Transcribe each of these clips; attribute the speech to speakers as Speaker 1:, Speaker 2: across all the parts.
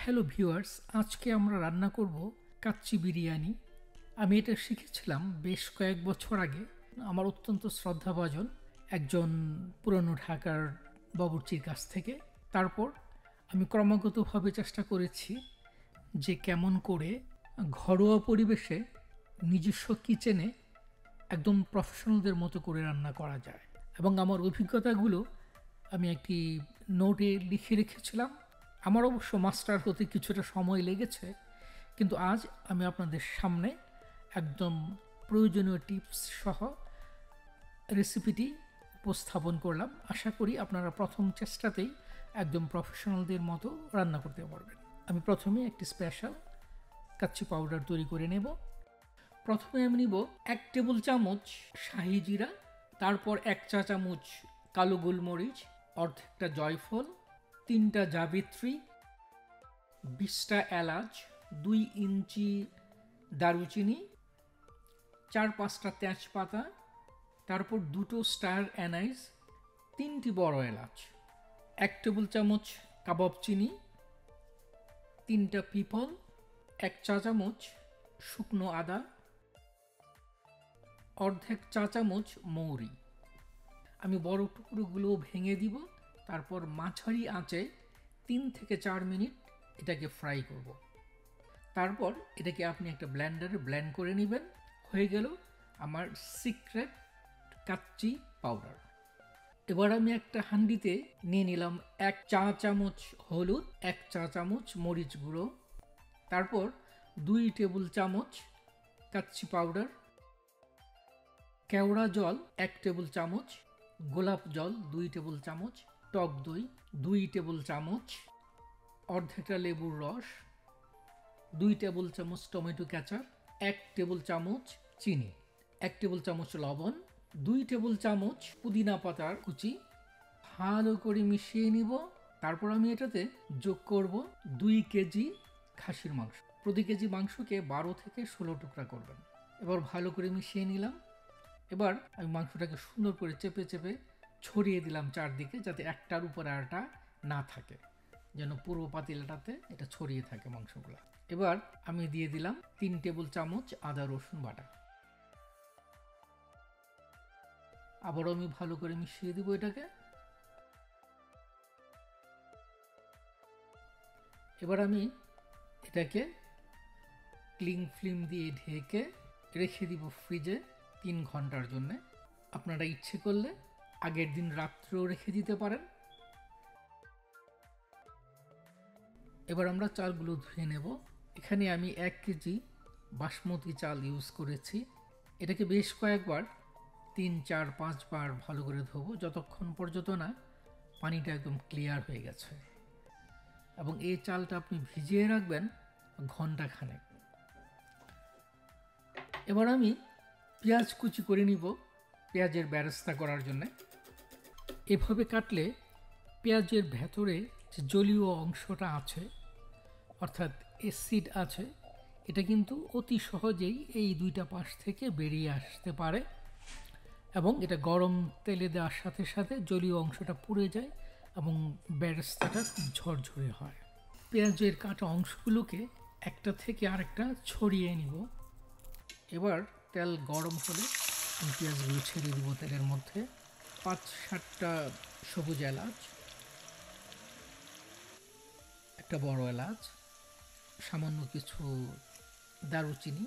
Speaker 1: Hello viewers, আজকে আমরা রান্না করব কাচ্চি বিরিয়ানি। আমি এটা শিখেছিলাম বেশ কয়েক বছর আগে আমার অত্যন্ত শ্রদ্ধাভাজন একজন পুরনো ঢাকার বাবুর্চির কাছ থেকে। তারপর আমি ক্রমাগতভাবে চেষ্টা করেছি যে কেমন করে ঘরোয়া পরিবেশে নিজস্ব কিচেনে একদম প্রফেশনালদের মতো করে রান্না করা যায়, এবং আমার অভিজ্ঞতাগুলো আমি একটি নোটে লিখে রেখেছিলাম। আমার অবশ্য মাস্টার হতে কিছুটা সময় লেগেছে, কিন্তু আজ আমি আপনাদের সামনে একদম প্রয়োজনীয় টিপস সহ রেসিপিটি উপস্থাপন করলাম। আশা করি আপনারা প্রথম চেষ্টাতেই একদম প্রফেশনালদের মতো রান্না করতে পারবেন। আমি প্রথমে একটি স্পেশাল কাচ্চি পাউডার তৈরি করে নেব। প্রথমে আমি নিব 1 টেবিল চামচ শাহি জিরা, তারপর 1 চা চামচ কালো গোলমরিচ, অর্ধেকটা জয়ফল, 3টা জাবিত্রী, 20টা এলাচ, 2 ইঞ্চি দারুচিনি, 4-5টা তেজপাতা, তারপর 2টো স্টার অ্যানাইস, 3টি বড় এলাচ, 1 টেবিল চামচ কাবাব চিনি, 3টা পিপল, 1 চা চামচ শুকনো আদা, অর্ধেক চা চামচ মৌরি। আমি বড় টুকরোগুলো ভেঙে দিব। তারপর মাঝারি আঁচে 3 থেকে 4 মিনিট এটাকে ফ্রাই করব। তারপর এটাকে আপনি একটা ব্লেন্ডারে ব্লেন্ড করে নেবেন। হয়ে গেল আমার সিক্রেট কাচ্চি পাউডার। এবার আমি একটা হাঁড়িতে নিয়ে নিলাম 1 চা চামচ হলুদ, 1 চা চামচ মরিচ গুঁড়ো, তারপর 2 টেবিল চামচ কাচ্চি পাউডার, কেওড়া জল 1 টেবিল চামচ, গোলাপ জল 2 টেবিল চামচ, টক দই 2 টেবিল চামচ, অর্ধেকটা লেবুর রস, 2 টেবিল চামচ টমেটো কেচাপ, 1 টেবিল চামচ চিনি, 1 টেবিল চামচ লবণ, 2 টেবিল চামচ পুদিনা পাতার কুচি। ভালো করে মিশিয়ে নিব। তারপর আমি এটাতে যোগ করব 2 কেজি খাসির মাংস। প্রতি কেজি মাংসকে 12 থেকে 16 টুকরা করবেন। এবার ভালো করে মিশিয়ে নিলাম। এবার আমি মাংসটাকে সুন্দর করে চেপে চেপে ছড়িয়ে দিলাম চারদিকে, যাতে একটার উপরে আরটা না থাকে, যেন পুরো পাতিলাটাতে এটা ছড়িয়ে থাকে মাংসগুলো। এবার আমি দিয়ে দিলাম 3 টেবিল চামচ আদা রসুন বাটা। আবারও আমি ভালো করে মিশিয়ে দিব এটাকে। এবার আমি এটাকে ক্লিং ফিল্ম দিয়ে ঢেকে রেখে দিব ফ্রিজে 3 ঘন্টার জন্য। আপনারা ইচ্ছে করলে আগের দিন রাত্রেও রেখে দিতে পারেন। এবার আমরা চালগুলো ধুয়ে নেব। এখানে আমি 1 কেজি বাসমতি চাল ইউজ করেছি। এটাকে বেশ কয়েকবার 3-4-5 বার ভালো করে ধোবো, যতক্ষণ পর্যন্ত না পানিটা একদম ক্লিয়ার হয়ে গেছে। এবং এই চালটা আপনি ভিজিয়ে রাখবেন ঘন্টাখানেক। এবার আমি পেঁয়াজ কুচি করে নিব পেঁয়াজের বেরেস্তা করার জন্য। এভাবে কাটলে পেঁয়াজের ভেতরে যে জলীয় অংশটা আছে, অর্থাৎ অ্যাসিড আছে, এটা কিন্তু অতি সহজেই এই 2টা পাশ থেকে বেরিয়ে আসতে পারে, এবং এটা গরম তেলে দেওয়ার সাথে সাথে জলীয় অংশটা পুড়ে যায় এবং বেরেস্তাটা খুব ঝরঝরে হয়। পেঁয়াজের কাটা অংশগুলোকে একটা থেকে আরেকটা ছড়িয়ে নিব। এবার তেল গরম হলে আমি পেঁয়াজগুলো ছেড়ে দিব তেলের মধ্যে। 5-7টা সবুজ এলাচ, একটা বড় এলাচ, সামান্য কিছু দারুচিনি,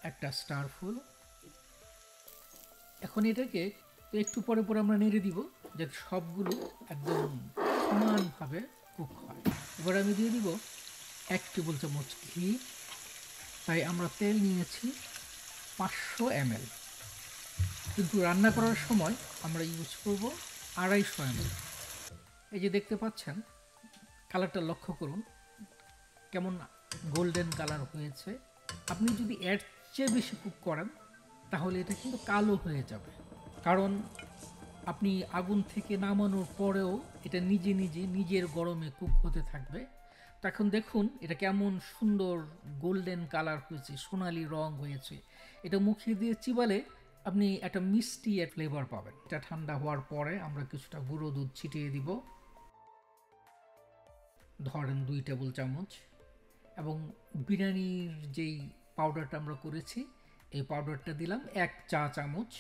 Speaker 1: একটা স্টার ফুল। এখন এটাকে একটু পরে পরে আমরা নেড়ে দিব, যাতে সবগুলো একদম সমানভাবে কুক হয়। এবার আমি দিয়ে দিব 1 টেবিল চামচ ঘি। তাই আমরা তেল নিয়েছি 500 ml, কিন্তু রান্না করার সময় আমরা ইউজ করব 250 ml। এই যে দেখতে পাচ্ছেন, কালারটা লক্ষ্য করুন কেমন গোল্ডেন কালার হয়েছে। আপনি যদি এর চেয়ে বেশি কুক করেন তাহলে এটা কিন্তু কালো হয়ে যাবে, কারণ আপনি আগুন থেকে নামানোর পরেও এটা নিজে নিজে নিজের গরমে কুক হতে থাকবে। তো এখন দেখুন এটা কেমন সুন্দর গোল্ডেন কালার হয়েছে, সোনালি রং হয়েছে। এটা মুখে দিয়ে চিবালে আপনি একটা মিষ্টি ফ্লেভার পাবেন। এটা ঠান্ডা হওয়ার পরে আমরা কিছুটা গুঁড়ো দুধ ছিটিয়ে দিব। ধরেন 2 টেবিল চামচ, এবং বিরিয়ানির যেই পাউডারটা আমরা করেছি এই পাউডারটা দিলাম 1 চা চামচ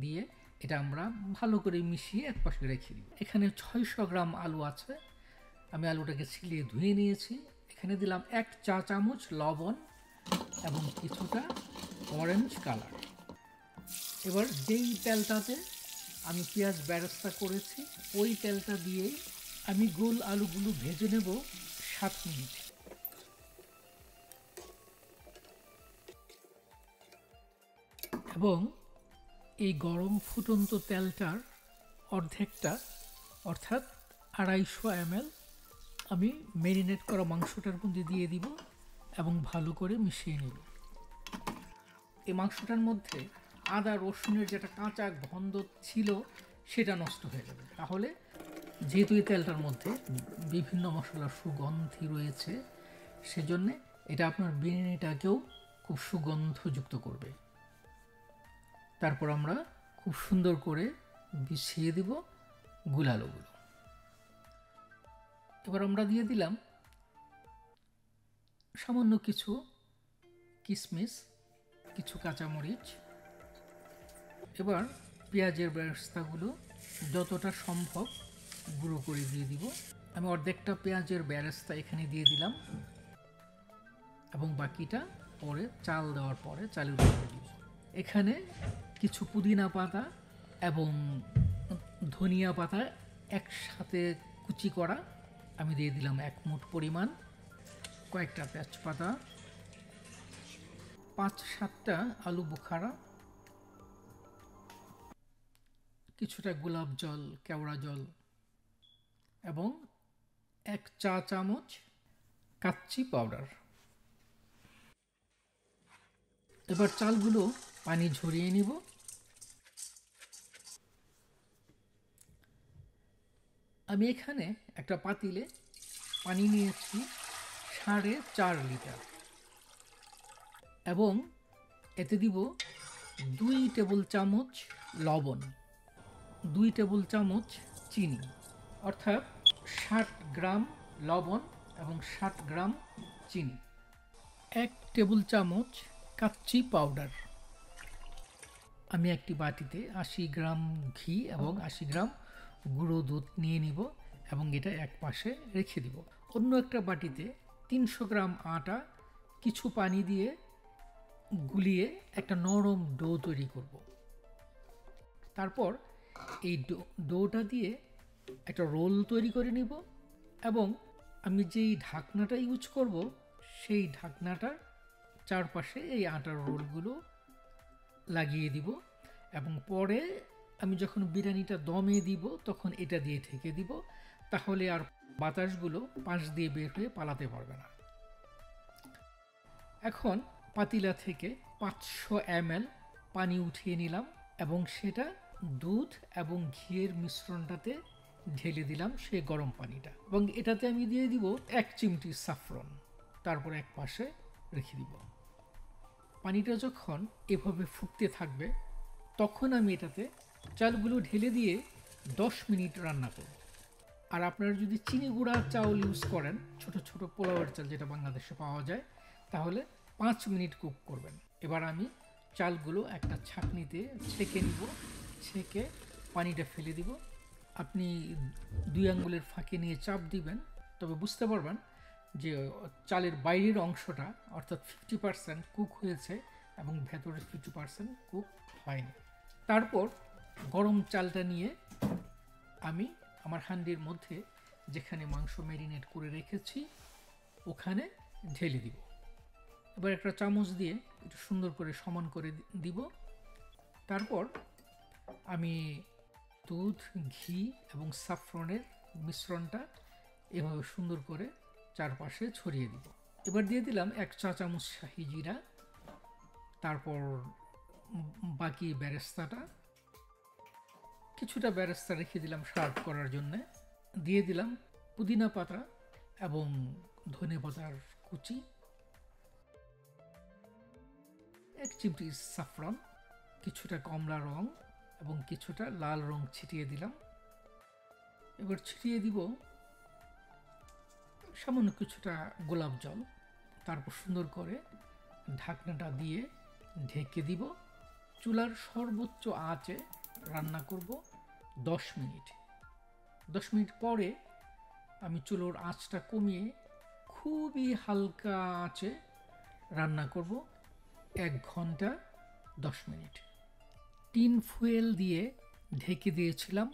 Speaker 1: দিয়ে এটা আমরা ভালো করে মিশিয়ে একপাশে রেখে দিব। এখানে 600 গ্রাম আলু আছে, আমি আলুটাকে ছিলিয়ে ধুয়ে নিয়েছি। এখানে দিলাম 1 চা চামচ লবণ এবং কিছুটা অরেঞ্জ কালার। এবার যেই তেলটাতে আমি পেঁয়াজ বেরেস্তা করেছি ওই তেলটা দিয়েই আমি গোল আলুগুলো ভেজে নেব 7 মিনিট। এবং এই গরম ফুটন্ত তেলটার অর্ধেকটা অর্থাৎ 250 ml আমি ম্যারিনেট করা মাংসটার মধ্যে দিয়ে দিব এবং ভালো করে মিশিয়ে নেব। এই মাংসটার মধ্যে আদা রসুনের যেটা কাঁচা গন্ধ ছিল সেটা নষ্ট হয়ে যাবে। তাহলে যেহেতু এই তেলটার মধ্যে বিভিন্ন মশলার সুগন্ধি রয়েছে সেজন্যে এটা আপনার বিরিয়ানিটাকেও খুব সুগন্ধযুক্ত করবে। তারপর আমরা খুব সুন্দর করে মিশিয়ে দিব গুলালোগুলো। এবার আমরা দিয়ে দিলাম সামান্য কিছু কিশমিশ, কিছু কাঁচামরিচ। এবার পেঁয়াজের বেরেস্তাগুলো যতটা সম্ভব গুঁড়ো করে দিয়ে দিব। আমি অর্ধেকটা পেঁয়াজের বেরেস্তা এখানে দিয়ে দিলাম এবং বাকিটা পরে চাল দেওয়ার পরে চালের উপরে দিব। এখানে কিছু পুদিনা পাতা এবং ধনিয়া পাতা একসাথে কুচি করা আমি দিয়ে দিলাম 1 মুঠ পরিমাণ, কয়েকটা তেজপাতা, 5-7টা আলু বোখারা, কিছুটা গোলাপ জল, কেওড়া জল এবং 1 চা চামচ কাচ্চি পাউডার। এবার চালগুলো পানি ঝরিয়ে নিব। আমি এখানে একটা পাতিলে পানি নিয়েছি 4.5 লিটার এবং এতে দিব 2 টেবিল চামচ লবণ, 2 টেবিল চামচ চিনি, অর্থাৎ 60 গ্রাম লবণ এবং 60 গ্রাম চিনি, 1 টেবিল চামচ কাচ্চি পাউডার। আমি একটি বাটিতে 80 গ্রাম ঘি এবং 80 গ্রাম গুঁড়ো দুধ নিয়ে নিব এবং এটা এক পাশে রেখে দিব। অন্য একটা বাটিতে 300 গ্রাম আটা কিছু পানি দিয়ে গুলিয়ে একটা নরম ডো তৈরি করব। তারপর এই ডোটা দিয়ে একটা রোল তৈরি করে নিব এবং আমি যেই ঢাকনাটা ইউজ করব সেই ঢাকনাটার চারপাশে এই আটার রোলগুলো লাগিয়ে দিব এবং পরে আমি যখন বিরিয়ানিটা দমে দিব তখন এটা দিয়ে ঢেকে দিব, তাহলে আর বাতাসগুলো পাশ দিয়ে বের হয়ে পালাতে পারবে না। এখন পাতিলা থেকে 500 ml পানি উঠিয়ে নিলাম এবং সেটা দুধ এবং ঘিয়ের মিশ্রণটাতে ঢেলে দিলাম সেই গরম পানিটা, এবং এটাতে আমি দিয়ে দিব 1 চিমটি সাফরন, তারপর এক পাশে রেখে দিব। পানিটা যখন এভাবে ফুটতে থাকবে তখন আমি এটাতে চালগুলো ঢেলে দিয়ে 10 মিনিট রান্না করব। আর আপনারা যদি চিনি গুঁড়া চাউল ইউজ করেন, ছোট ছোট পোলাওয়ের চাল যেটা বাংলাদেশে পাওয়া যায়, তাহলে 5 মিনিট কুক করবেন। এবার আমি চালগুলো একটা ছাঁকনিতে ছেঁকে নিব, ছেঁকে পানিটা ফেলে দিব। আপনি 2 আঙ্গুলের ফাঁকে নিয়ে চাপ দিবেন, তবে বুঝতে পারবেন যে চালের বাইরের অংশটা অর্থাৎ 50% কুক হয়েছে এবং ভেতরের 50% কুক হয়নি। তারপর গরম চালটা নিয়ে আমি আমার হান্ডির মধ্যে যেখানে মাংস ম্যারিনেট করে রেখেছি ওখানে ঢেলে দিব। এবার একটা চামচ দিয়ে একটু সুন্দর করে সমান করে দিব। তারপর আমি দুধ, ঘি এবং সাফরনের মিশ্রণটা এভাবে সুন্দর করে চারপাশে ছড়িয়ে দিব। এবার দিয়ে দিলাম 1 চা চামচ শাহি জিরা, তারপর বাকি বেরেস্তাটা, কিছুটা বেরেস্তা রেখে দিলাম সার্ভ করার জন্য, দিয়ে দিলাম পুদিনা পাতা এবং ধনে পাতার কুচি, 1 চিমটি সাফরন, কিছুটা কমলা রং এবং কিছুটা লাল রং ছিটিয়ে দিলাম। এবার ছিটিয়ে দিব সামান্য কিছুটা গোলাপ জল, তারপর সুন্দর করে ঢাকনাটা দিয়ে ঢেকে দিব। চুলার সর্বোচ্চ আঁচে রান্না করব 10 মিনিট। 10 মিনিট পরে আমি চুলোর আঁচটা কমিয়ে খুবই হালকা আঁচে রান্না করব 1 ঘন্টা 10 মিনিট। টিন ফুয়েল দিয়ে ঢেকে দিয়েছিলাম।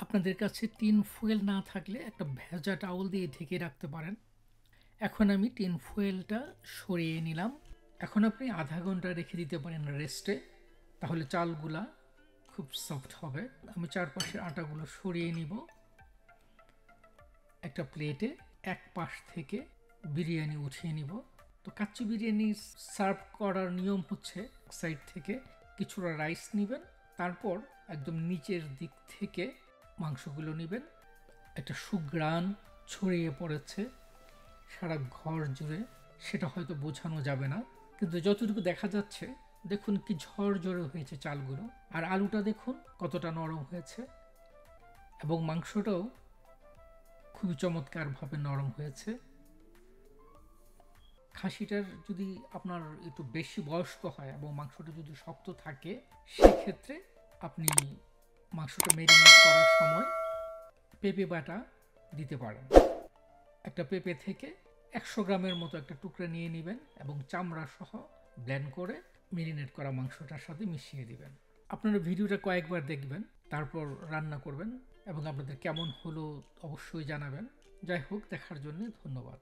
Speaker 1: আপনাদের কাছে টিন ফুয়েল না থাকলে একটা ভেজা টাওয়াল দিয়ে ঢেকে রাখতে পারেন। এখন আমি টিন ফুয়েলটা সরিয়ে নিলাম। এখন আপনি আধা ঘন্টা রেখে দিতে পারেন রেস্টে, তাহলে চালগুলা খুব সফট হবে। আমি চারপাশের আটাগুলো সরিয়ে নিব। একটা প্লেটে এক পাশ থেকে বিরিয়ানি উঠিয়ে নিব। তো কাচ্চি বিরিয়ানি সার্ভ করার নিয়ম হচ্ছে সাইড থেকে কিছুটা রাইস নেবেন, তারপর একদম নিচের দিক থেকে মাংসগুলো নেবেন। একটা সুঘ্রাণ ছড়িয়ে পড়েছে সারা ঘর জুড়ে, সেটা হয়তো বোঝানো যাবে না, কিন্তু যতটুকু দেখা যাচ্ছে দেখুন কি ঝরঝরে হয়েছে চালগুলো, আর আলুটা দেখুন কতটা নরম হয়েছে, এবং মাংসটাও খুবই চমৎকারভাবে নরম হয়েছে। খাসিটার যদি আপনার একটু বেশি বয়স্ক হয় এবং মাংসটা যদি শক্ত থাকে, সেক্ষেত্রে আপনি মাংসটা ম্যারিনেট করার সময় পেঁপে বাটা দিতে পারেন। একটা পেঁপে থেকে 100 গ্রামের মতো একটা টুকরা নিয়ে নেবেন এবং চামড়া সহ ব্লেন্ড করে ম্যারিনেট করা মাংসটার সাথে মিশিয়ে দিবেন। আপনারা ভিডিওটা কয়েকবার দেখবেন, তারপর রান্না করবেন এবং আপনাদের কেমন হলো অবশ্যই জানাবেন। যাই হোক, দেখার জন্য ধন্যবাদ।